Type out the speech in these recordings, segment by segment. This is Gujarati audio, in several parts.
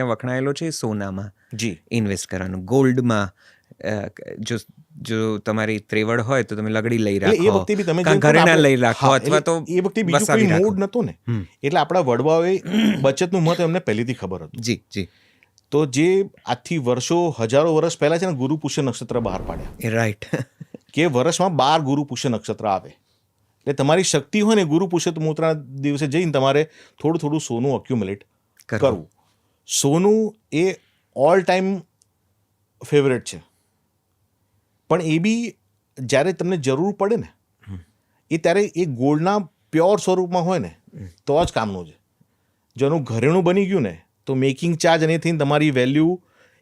વખણાયેલો છે સોનામાં જી ઇન્વેસ્ટ કરવાનું, ગોલ્ડમાં. જો જો તમારી ત્રેવડ હોય તો તમે લગડી લઈ એટલે એ રાખો, વખતે બી તમે કાં જેમ કહો ને ઘરેણા આપણે- લઈ રાખો, હા, અથવા તો એટલે એ વખતે બીજું કોઈ વસાવી રાખો. મૂડ નહોતો ને, હમ. એટલે આપણા વડવાઓએ બચતનું મહત્વ એમને પહેલેથી ખબર હતું. જી જી તો જે આજથી વર્ષો હજારો વર્ષ પહેલા છે ને ગુરુ પુષ્ય નક્ષત્ર બહાર પાડ્યા, એ રાઈટ. કે વર્ષમાં 12 ગુરુ પુષ્ય નક્ષત્ર આવે, એટલે તમારી શક્તિ હોય ને ગુરુ પુષ્ય મૂત્રના દિવસે જઈને તમારે થોડું થોડું સોનું અક્યુમ્યુલેટ કરવું. સોનું એ ઓલ ટાઈમ ફેવરેટ છે, પણ એ બી જ્યારે તમને જરૂર પડે ને એ ત્યારે એ ગોલ્ડના પ્યોર સ્વરૂપમાં હોય ને તો જ કામનું છે. જો એનું ઘરેણું બની ગયું ને તો મેકિંગ ચાર્જ અને થઈને તમારી વેલ્યુ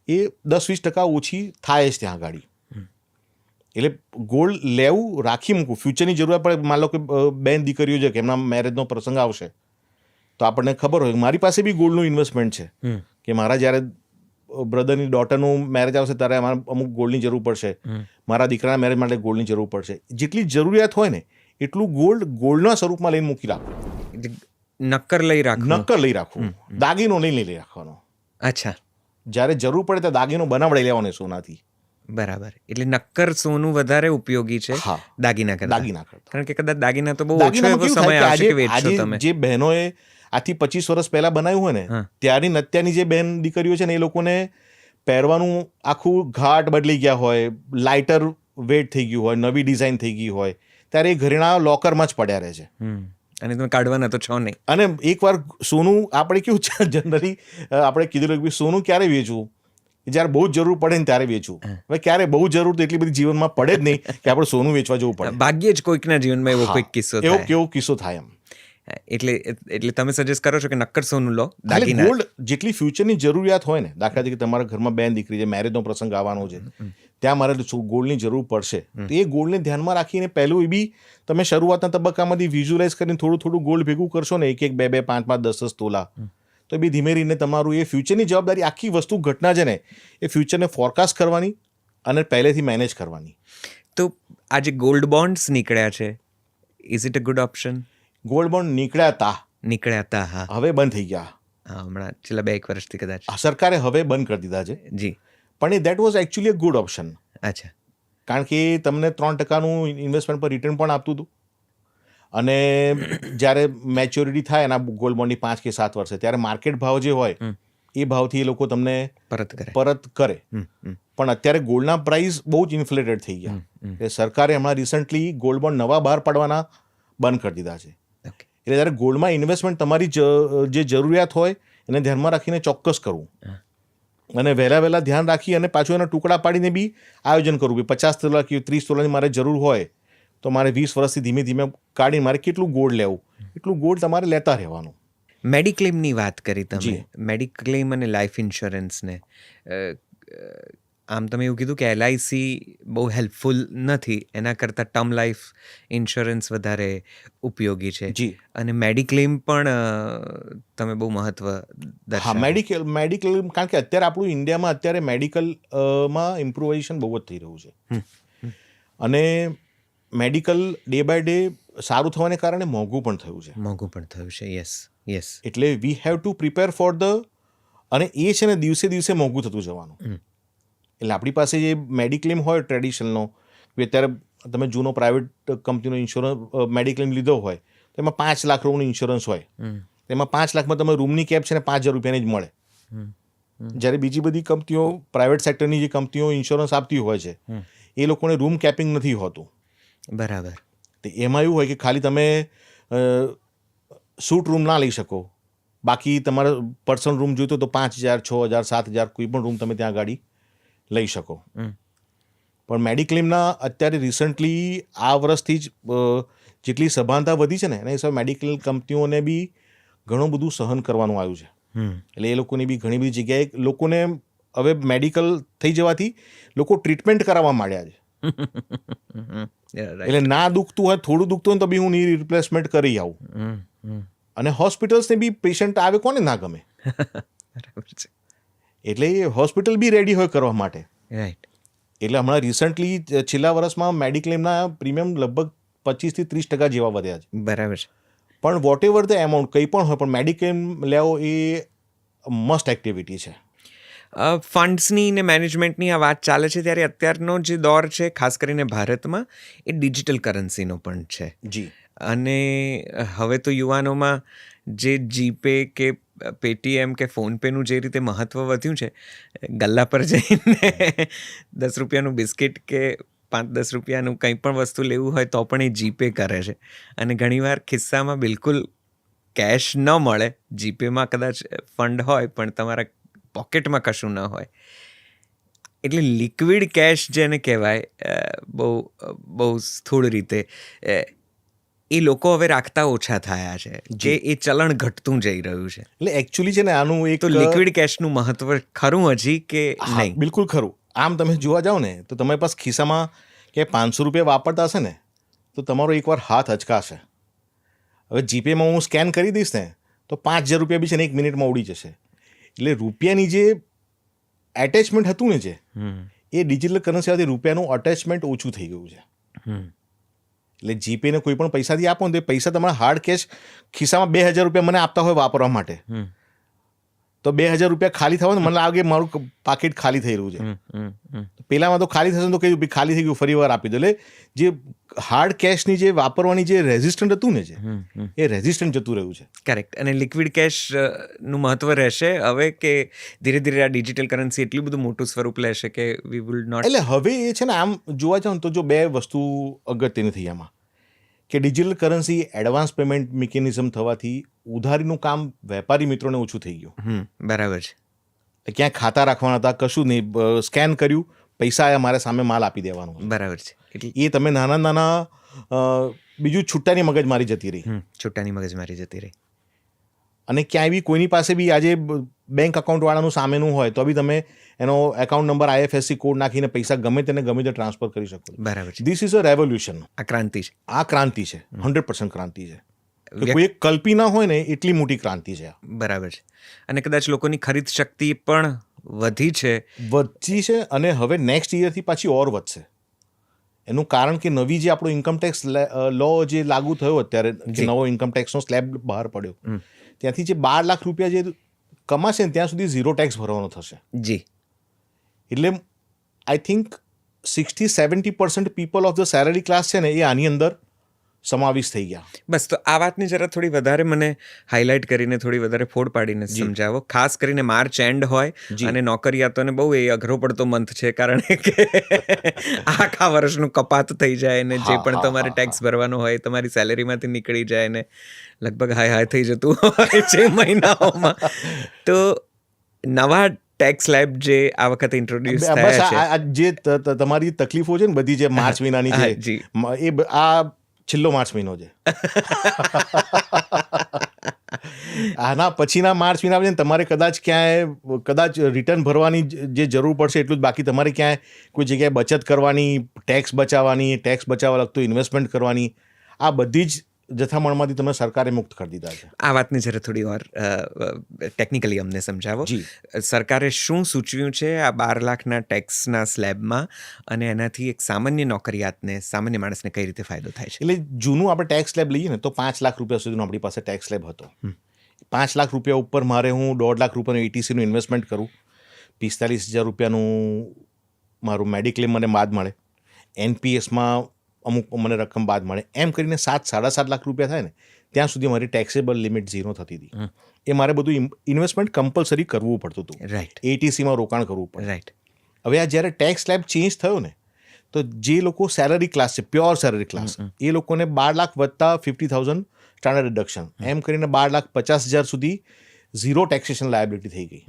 એ 10-20% ઓછી થાય જ ત્યાં ગાડી. એટલે ગોલ્ડ લેવું, રાખી મૂકવું, ફ્યુચરની જરૂરિયાત પડે. માન લો કે બેન દીકરીઓ છે કે એમના મેરેજનો પ્રસંગ આવશે તો આપણને ખબર હોય મારી પાસે બી ગોલ્ડનું ઇન્વેસ્ટમેન્ટ છે કે મારા જ્યારે બ્રધરની ડોટરનું મેરેજ આવશે ત્યારે અમારે અમુક ગોલ્ડની જરૂર પડશે, મારા દીકરાના મેરેજ માટે ગોલ્ડની જરૂર પડશે. જેટલી જરૂરિયાત હોય ને એટલું ગોલ્ડના સ્વરૂપમાં લઈને મૂકી રાખવું, નક્કર લઈ રાખવું. નક્કર લઈ રાખવું, દાગીનો નહીં લઈ રાખવાનો. અચ્છા, જ્યારે જરૂર પડે ત્યારે દાગીનો બનાવડાઈ લેવાનો સોનાથી. બરાબર. એટલે નક્કર સોનું વધારે ઉપયોગી છે હા, દાગીના કરતાં. દાગીના કરતા. કારણ કે કદાચ દાગીના તો બહુ ઓછો દાગીનામાં એવો કેવું સમય થાય આવશે કે કે વેચશો આજે તમે. જે બહેનોએ આથી 25 વર્ષ પહેલા બનાવ્યું હોય ને હા. ત્યારની ને અત્યારની જે બહેન દીકરીઓ છે ને એ લોકોને પહેરવાનું આખું ઘાટ બદલી ગયા હોય, લાઇટર વેટ થઈ ગયું હોય, નવી ડિઝાઇન થઈ ગઈ હોય, ત્યારે એ ઘરેણા લોકરમાં જ પડ્યા રહે છે. અને તમે કાઢવાના તો છો નહીં. અને એકવાર સોનું આપણે કેવું છે જનરલી આપણે કીધું કે સોનું ક્યારે વેચવું, જ્યારે બહુ જ જરૂર પડે ને ત્યારે વેચવું. હવે ક્યારે બહુ જરૂર તો એટલી બધી જીવનમાં પડે જ નહીં કે આપણે સોનું વેચવા જવું પડે. ભાગ્યે જ કોઈકના જીવનમાં એવો કોઈક કિસ્સો એવો થાય. કેવો કિસ્સો થાય એમ. એટલે તમે સજેસ્ટ કરો છો કે નક્કર સોનું લો, એટલે દાગીના. ગોલ્ડ જેટલી ફ્યુચરની જરૂરિયાત હોય ને, દાખલા તરીકે તમારા ઘરમાં બેન દીકરી છે, મેરેજનો પ્રસંગ આવવાનો છે, ત્યાં મારે ગોલ્ડની જરૂર પડશે, તો એ ગોલ્ડને ધ્યાનમાં રાખીને પહેલું એ બી તમે શરૂઆતના તબક્કામાંથી વિઝ્યુલાઇઝ કરીને થોડું થોડું ગોલ્ડ ભેગું કરશો ને, 1-1, 2-2, 5-5, 10-10 તોલા, તો એ બી ધીમે રહીને તમારું એ ફ્યુચરની જવાબદારી આખી વસ્તુ ઘટના છે ને એ ફ્યુચરને ફોરકાસ્ટ કરવાની અને પહેલેથી મેનેજ કરવાની. તો આ જે ગોલ્ડ બોન્ડ્સ નીકળ્યા છે, is it a good option? Gold bond નીકળ્યા નીકળ્યા હતા, હા. હવે બંધ થઈ ગયા. હા, હમણાં છેલ્લા 2-1 વર્ષથી કદાચ. સરકારે હવે બંધ કરી દીધા છે. જી. પણ એ that was actually a good option. અચ્છા. કારણ કે એ તમને 3%નું ઇન્વેસ્ટમેન્ટ પર રિટર્ન પણ આપતું હતું, અને જ્યારે મેચ્યોરિટી થાય એના ગોલ્ડ બોન્ડની 5 કે 7 વર્ષે ત્યારે માર્કેટ ભાવ જે હોય એ ભાવથી એ લોકો તમને પરત કરે. પણ અત્યારે ગોલ્ડના પ્રાઇસ બહુ જ ઇન્ફ્લેટેડ થઈ ગયા. એટલે સરકારે હમણાં રિસન્ટલી ગોલ્ડ બોન્ડ નવા બહાર પાડવાના બંધ કરી દીધા છે. એટલે જ્યારે ગોલ્ડમાં ઇન્વેસ્ટમેન્ટ તમારી જે જરૂરિયાત હોય એને ધ્યાનમાં રાખીને ચોક્કસ કરવું, અને વહેલા ધ્યાન રાખી અને પાછું એના ટુકડા પાડીને બી આયોજન કરવું કે 50 તોલા કે 30 તોલાની મારે જરૂર હોય તો મારે 20 વર્ષથી ધીમે ધીમે કાઢીને મારે કેટલું ગોલ્ડ લેવું એટલું ગોલ્ડ તમારે લેતા રહેવાનું. મેડિક્લેમની વાત કરી તમે. મેડિક્લેમ અને લાઈફ ઇન્સ્યોરન્સને આમ તમે એવું કીધું કે LIC બહુ હેલ્પફુલ નથી, એના કરતાં ટર્મ લાઈફ ઇન્સ્યોરન્સ વધારે ઉપયોગી છે. જી. અને મેડિક્લેમ પણ તમે બહુ મહત્વ દર્શાવ્યું. મેડિક્લેમ કારણ કે અત્યારે આપણું ઇન્ડિયામાં અત્યારે મેડિકલમાં ઇમ્પ્રુવાઇઝેશન બહુ જ થઈ રહ્યું છે, અને મેડિકલ ડે બાય ડે સારું થવાને કારણે મોંઘું પણ થયું છે. યસ. એટલે we have to prepare four અને એ છે ને દિવસે દિવસે મોંઘું થતું જવાનું. એટલે આપણી પાસે જે મેડિક્લેમ હોય ટ્રેડિશનલનો, અત્યારે તમે જૂનો પ્રાઇવેટ કંપનીનો ઇન્સ્યોરન્સ મેડિક્લેમ લીધો હોય તો એમાં 5 લાખ રૂપિયાનું ઇન્સ્યોરન્સ હોય, એમાં 5 લાખમાં તમે રૂમની કેપ છે ને 5,000 રૂપિયાની જ મળે. જ્યારે બીજી બધી કંપનીઓ પ્રાઇવેટ સેક્ટરની જે કંપનીઓ ઇન્સ્યોરન્સ આપતી હોય છે એ લોકોને રૂમ કેપિંગ નથી હોતું. બરાબર. તો એમાં એવું હોય કે ખાલી તમે સૂટ રૂમ ના લઈ શકો, બાકી તમારે પર્સનલ રૂમ જોઈતો તો 5,000, 6,000, 7,000 કોઈ પણ રૂમ તમે ત્યાં ગાડી લઈ શકો. પણ મેડિક્લેમના અત્યારે રિસન્ટલી આ વર્ષથી જ જેટલી સભાનતા વધી છે ને એના હિસાબે મેડિકલ કંપનીઓને બી ઘણું બધું સહન કરવાનું આવ્યું છે. એટલે એ લોકોની બી ઘણી બધી જગ્યાએ લોકોને હવે મેડિકલ થઈ જવાથી લોકો ટ્રીટમેન્ટ કરાવવા માંડ્યા છે. એટલે ના દુખતું હોય, થોડું દુખતું હોય તો બી હું ની રિપ્લેસમેન્ટ કરી આવું. અને હોસ્પિટલ્સને બી પેશન્ટ આવે કોને ના ગમે. એટલે એ હોસ્પિટલ બી રેડી હોય કરવા માટે. રાઈટ. એટલે હમણાં રિસન્ટલી છેલ્લા વર્ષમાં મેડિક્લેમના પ્રીમિયમ લગભગ 25-30% જેવા વધ્યા છે. બરાબર છે. પણ વોટ એવર ધ એમાઉન્ટ કંઈ પણ હોય, પણ મેડિક્લેમ લેવો એ મસ્ટ એક્ટિવિટી છે. ફંડ્સની ને મેનેજમેન્ટની આ વાત ચાલે છે ત્યારે અત્યારનો જે દોર છે ખાસ કરીને ભારતમાં એ ડિજિટલ કરન્સીનો પણ છે. જી. અને હવે તો યુવાનોમાં જે જીપે કે પેટીએમ કે ફોનપેનું જે રીતે મહત્ત્વ વધ્યું છે, ગલ્લા પર જઈને 10 રૂપિયાનું બિસ્કિટ કે 5-10 રૂપિયાનું કંઈ પણ વસ્તુ લેવું હોય તો પણ એ જીપે કરે છે. અને ઘણીવાર ખિસ્સામાં બિલકુલ કેશ ન મળે, જીપેમાં કદાચ ફંડ હોય પણ તમારા પોકેટમાં કશું ન હોય, એટલે લિક્વિડ કેશ જેને કહેવાય બહુ સ્થૂળ રીતે, એ લોકો હવે રાખતા ઓછા થયા છે કે એ ચલણ ઘટતું જઈ રહ્યું છે. એટલે એકચ્યુઅલી છે ને આનું એક તો લિક્વિડ કેશનું મહત્વ ખરું હજી કે નહીં? બિલકુલ ખરું. આમ તમે જોવા જાઓ ને તો તમારી પાસે ખિસ્સામાં કે 500 રૂપિયા વાપરતા હશે ને તો તમારો એકવાર હાથ અચકાશે. હવે જીપેમાં હું સ્કેન કરી દઈશ ને તો 5000 રૂપિયા બી છે ને 1 મિનિટમાં ઉડી જશે. એટલે રૂપિયાની જે એટેચમેન્ટ હતું ને એ ડિજિટલ કરન્સીથી રૂપિયાનું અટેચમેન્ટ ઓછું થઈ ગયું છે. એટલે જીપેને કોઈ પણ પૈસાથી આપો ને તો એ પૈસા તમારા હાર્ડ કેશ ખિસ્સામાં 2000 રૂપિયા મને આપતા હોય વાપરવા માટે, તો 2000 રૂપિયા ખાલી થવા મને લાગે મારું પાકીટ ખાલી થઈ રહ્યું છે. પેલામાં તો ખાલી થશે તો કહ્યું ખાલી થઈ ગયું, ફરી વાર આપી દો. એટલે જે હાર્ડ કેશની જે વાપરવાની જે રેઝિસ્ટન્ટ હતું ને એ રેઝિસ્ટન્ટ જતું રહ્યું છે. કરેક્ટ. અને લિક્વિડ કેશનું મહત્વ રહેશે હવે કે ધીરે ધીરે આ ડિજિટલ કરન્સી એટલું બધું મોટું સ્વરૂપ લેશે કે વી વિલ નોટ? એટલે હવે એ છે ને આમ જોવા જાવ તો જો બે વસ્તુ અગત્યની થઈ આમાં, કે digital currency advance payment mechanism થવાથી ઉધારીનું કામ વેપારી મિત્રોને ઓછું થઈ ગયું. બરાબર છે. ક્યાંય ખાતા રાખવાના હતા, કશું નહીં, સ્કેન કર્યું, પૈસા આવ્યા, મારે સામે માલ આપી દેવાનો. બરાબર છે. એ તમે નાના બીજું છૂટાની મગજમારી જતી રહી. છૂટાની મગજમારી જતી રહી. અને ક્યાંય બી કોઈની પાસે બી આજે બેંક અકાઉન્ટવાળાનું સામેનું હોય તો બી તમે એનો એકાઉન્ટ નંબર IFSC કોડ નાખીને પૈસા ગમે તેને ટ્રાન્સફર કરી શકો. બરાબર છે. This is a revolution. આ ક્રાંતિ છે. આ ક્રાંતિ છે, 100% ક્રાંતિ છે. કોઈ એક કલ્પી ના હોય ને એટલી મોટી ક્રાંતિ છે. બરાબર છે. અને કદાચ લોકોની ખરીદ શક્તિ પણ વધી છે અને હવે નેક્સ્ટ યરથી પાછી ઓર વધશે. એનું કારણ કે નવી જે આપણો ઇન્કમટેક્સ લો જે લાગુ થયો અત્યારે, નવો ઇન્કમટેક્સનો સ્લેબ બહાર પડ્યો, ત્યાંથી જે 12 લાખ રૂપિયા જે કમાશે ને ત્યાં સુધી 0 ટેક્સ ભરવાનો થશે. જી. એટલે I think 60-70% people of the salary class છે ને એ આની અંદર સમાવેશ થઈ ગયા. બસ, તો આ વાતની જરા થોડી વધારે મને હાઇલાઇટ કરીને થોડી વધારે ફોડ પાડીને સમજાવો. ખાસ કરીને માર્ચ એન્ડ હોય અને નોકરિયાતોને બહુ એ અઘરો પડતો મંથ છે, કારણ કે આખા વર્ષનું કપાત થઈ જાય ને જે પણ તમારે ટેક્સ ભરવાનો હોય તમારી સેલેરીમાંથી નીકળી જાય ને લગભગ હાય થઈ જતું હોય છે મહિનાઓમાં. તો નવા ટેક્સ સ્લેબ જે આ વખતે ઇન્ટ્રોડ્યુસ થયા છે, જે તમારી તકલીફો છે ને બધી જે માર્ચ મહિનાની છે, એ આ છેલ્લો માર્ચ મહિનો છે. આના પછીના માર્ચ મહિના તમારે કદાચ રિટર્ન ભરવાની જે જરૂર પડશે એટલું જ બાકી, તમારે ક્યાંય કોઈ જગ્યાએ બચત કરવાની, ટેક્સ બચાવવા લગતું ઇન્વેસ્ટમેન્ટ કરવાની, આ બધી જ જથ્થામણમાંથી તમે સરકારે મુક્ત કરી દીધા છે. આ વાતની જરા થોડી વાર ટેકનિકલી અમને સમજાવો. સરકારે શું સૂચવ્યું છે આ 12 લાખના ટેક્સના સ્લેબમાં, અને એનાથી એક સામાન્ય નોકરિયાતને, સામાન્ય માણસને કઈ રીતે ફાયદો થાય છે? એટલે જૂનું આપણે ટેક્સ સ્લેબ લઈએ ને તો 5 લાખ રૂપિયા સુધીનો આપણી પાસે ટેક્સ સ્લેબ હતો. 5 લાખ રૂપિયા ઉપર મારે હું 1.5 લાખ રૂપિયાનું ETCનું ઇન્વેસ્ટમેન્ટ કરું, 45,000 રૂપિયાનું મારું મેડિક્લેમ મને બાદ મળે, NPSમાં અમુક મને રકમ બાદ મળે, એમ કરીને 7-7.5 લાખ રૂપિયા થાય ને ત્યાં સુધી મારી ટેક્સેબલ લિમિટ 0 થતી હતી. એ મારે બધું ઇન્વેસ્ટમેન્ટ કમ્પલસરી કરવું પડતું હતું. રાઈટ. ATCમાં રોકાણ કરવું પડે. રાઈટ. હવે આ જ્યારે ટેક્સ સ્લેબ ચેન્જ થયો ને તો જે લોકો સેલરી ક્લાસ છે, પ્યોર સેલરી ક્લાસ, એ લોકોને 12 લાખ વત્તા 50,000 સ્ટાન્ડર્ડ ડિડક્શન, એમ કરીને 12,50,000 સુધી 0 ટેક્સેશન લાયબિલિટી થઈ ગઈ.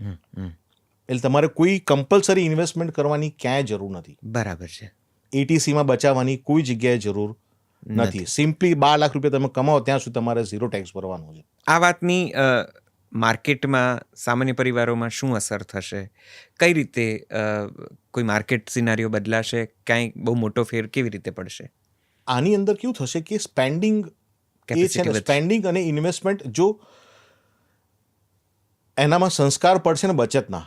એટલે તમારે કોઈ કમ્પલસરી ઇન્વેસ્ટમેન્ટ કરવાની ક્યાંય જરૂર નથી. બરાબર છે. ATCમાં બચાવવાની કોઈ જગ્યાએ જરૂર નથી. સિમ્પલી 12 લાખ રૂપિયા તમે કમાવો ત્યાં સુધી તમારે 0 ટેક્સ ભરવાનો છે. આ વાતની માર્કેટમાં, સામાન્ય પરિવારોમાં શું અસર થશે? કઈ રીતે કોઈ માર્કેટ સિનારીઓ બદલાશે? ક્યાંય બહુ મોટો ફેર કેવી રીતે પડશે? આની અંદર કેવું થશે કે સ્પેન્ડિંગ અને ઇન્વેસ્ટમેન્ટ, જો એનામાં સંસ્કાર પડશે ને બચતના,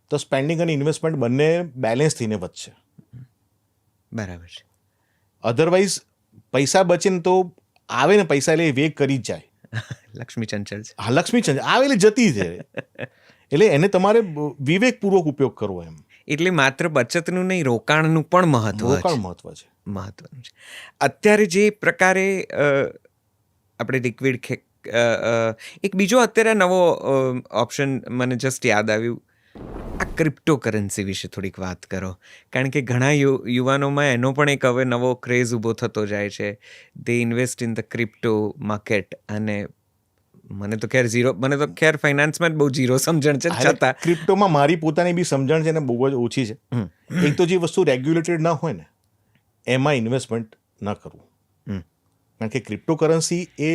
તો સ્પેન્ડિંગ અને ઇન્વેસ્ટમેન્ટ બંને બેલેન્સ થઈને વધશે. બરાબર છે. અધરવાઇઝ પૈસા બચે ને તો આવે ને પૈસા એટલે વેગ કરી જ જાય. લક્ષ્મી ચંચળ છે. હા, લક્ષ્મી ચંચળ આવે એટલે જતી છે. એટલે એને તમારે વિવેકપૂર્વક ઉપયોગ કરવો એમ. એટલે માત્ર બચતનું નહીં, રોકાણનું પણ મહત્વ રોકાણ મહત્વ છે. મહત્વનું છે. અત્યારે જે પ્રકારે આપણે લિક્વિડ એક બીજો અત્યારે નવો ઓપ્શન મને જસ્ટ યાદ આવ્યું, આ ક્રિપ્ટો કરન્સી વિશે થોડીક વાત કરો. કારણ કે ઘણા યુવાનોમાં એનો પણ એક હવે નવો ક્રેઝ ઊભો થતો જાય છે. They invest in the crypto market. અને મને તો ખેર ફાઇનાન્સમાં જ બહુ ઝીરો સમજણ છે, છતાં ક્રિપ્ટોમાં મારી પોતાની બી સમજણ છે ને બહુ જ ઓછી છે. એક તો જે વસ્તુ રેગ્યુલેટેડ ના હોય ને એમાં ઇન્વેસ્ટમેન્ટ ન કરવું. કારણ કે ક્રિપ્ટો કરન્સી એ